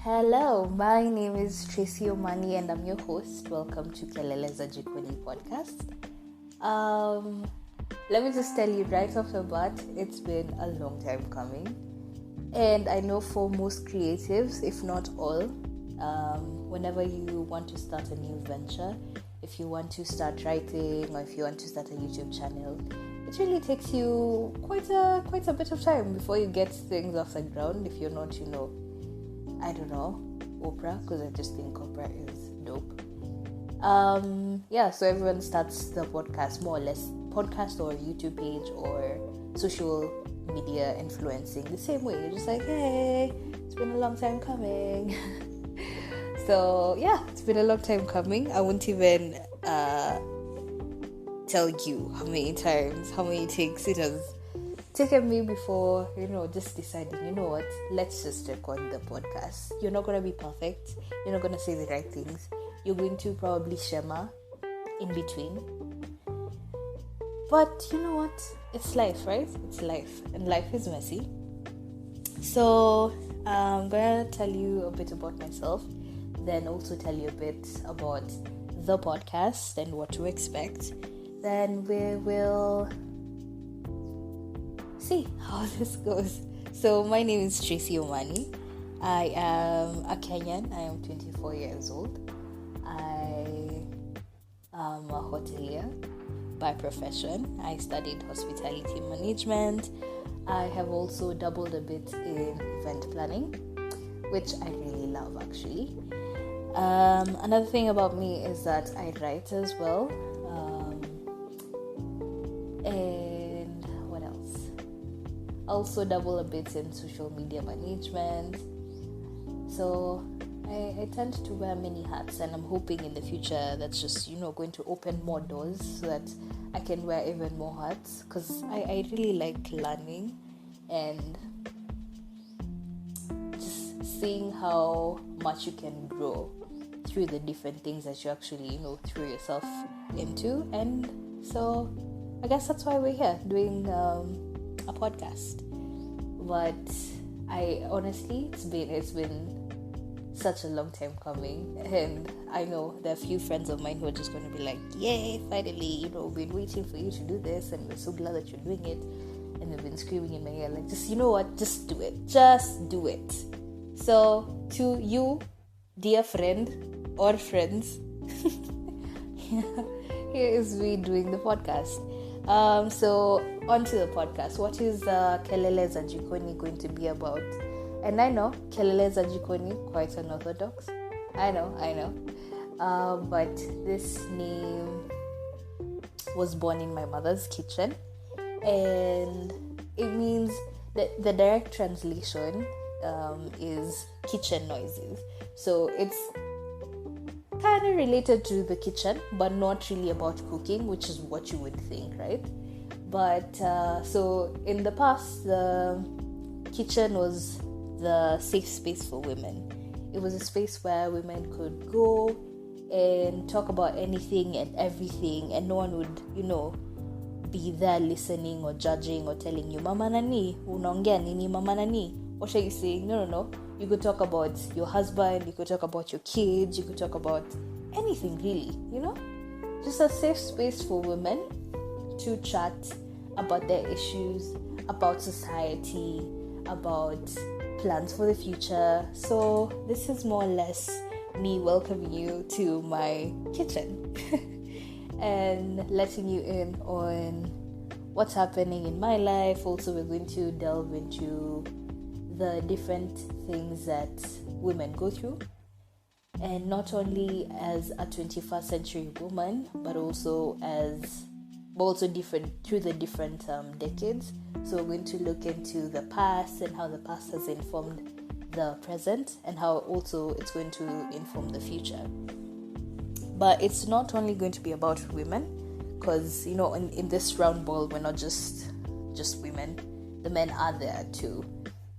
Hello, my name is Tracy Omani and I'm your host. Welcome to Kelele za Jikoni podcast. Let me just tell you right off the bat, it's been a long time coming. And I know for most creatives, if not all, whenever you want to start a new venture, if you want to start writing or if you want to start a YouTube channel, it really takes you quite a bit of time before you get things off the ground. If you're not, I don't know, Oprah, because I just think Oprah is dope. So everyone starts the podcast more or less, podcast or YouTube page or social media influencing the same way. You're just like, hey, it's been a long time coming. So yeah, it's been a long time coming. I won't even tell you how many takes it has taken me before, just deciding, what, let's just record the podcast. You're not going to be perfect. You're not going to say the right things. You're going to probably shema in between. But you know what? It's life, right? It's life. And life is messy. So I'm going to tell you a bit about myself. Then also tell you a bit about the podcast and what to expect. Then we will see how this goes. So my name is Tracy Omani. I am a Kenyan. I am 24 years old. I am a hotelier by profession. I studied hospitality management. I have also dabbled a bit in event planning, which I really love actually. Another thing about me is that I write as well. And what else? I also dabble a bit in social media management. So I tend to wear many hats, and I'm hoping in the future that's just, going to open more doors so that I can wear even more hats, because I really like learning and just seeing how much you can grow through the different things that you actually, throw yourself into. And so I guess that's why we're here doing a podcast. But I honestly, it's been such a long time coming, and I know there are a few friends of mine who are just going to be like, yay, finally, we've been waiting for you to do this and we're so glad that you're doing it. And they've been screaming in my ear like, just do it. So to you, dear friend or friends, here is me doing the podcast. So onto the podcast. What is Kelele za Jikoni going to be about? And I know Kelele za Jikoni, quite unorthodox. I know. But this name was born in my mother's kitchen, and it means that the direct translation is kitchen noises. So it's kind of related to the kitchen, but not really about cooking, which is what you would think, right? But so in the past, the kitchen was the safe space for women. It was a space where women could go and talk about anything and everything, and no one would, be there listening or judging or telling you, Mama nani, unaongea nini, Mama nani? What are you saying? No. You could talk about your husband, you could talk about your kids, you could talk about anything really, Just a safe space for women to chat about their issues, about society, about plans for the future. So this is more or less me welcoming you to my kitchen and letting you in on what's happening in my life. Also, we're going to delve into the different things that women go through, and not only as a 21st century woman, but also different through the different decades. So we're going to look into the past and how the past has informed the present, and how also it's going to inform the future. But it's not only going to be about women, because in this round ball we're not just women. The men are there too.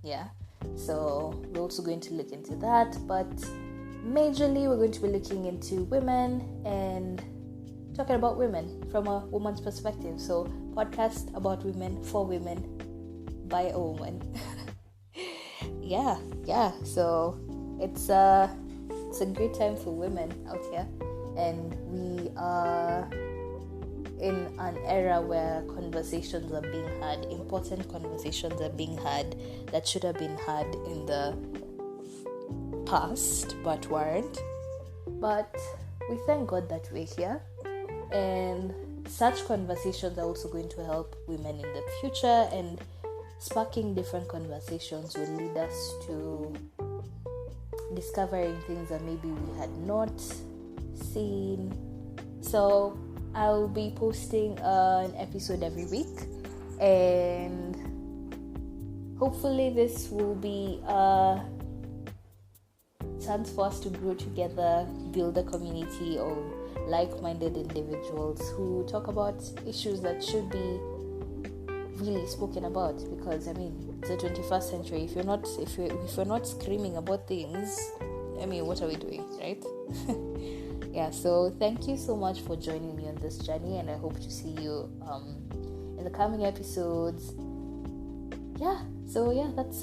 Yeah, so we're also going to look into that, but majorly we're going to be looking into women and talking about women from a woman's perspective. So podcast about women, for women, by a woman. yeah. So it's a great time for women out here, and we are in an era where conversations are being had, important conversations are being had that should have been had in the past but weren't. But we thank God that we're here, and such conversations are also going to help women in the future, and sparking different conversations will lead us to discovering things that maybe we had not seen. So I'll be posting an episode every week, and hopefully this will be a chance for us to grow together, build a community of like-minded individuals who talk about issues that should be really spoken about. Because it's the 21st century. If we're not screaming about things, what are we doing, right? Yeah, so thank you so much for joining me on this journey, and I hope to see you in the coming episodes. That's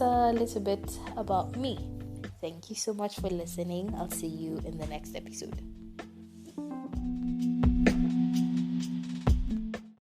a little bit about me. Thank you so much for listening. I'll see you in the next episode.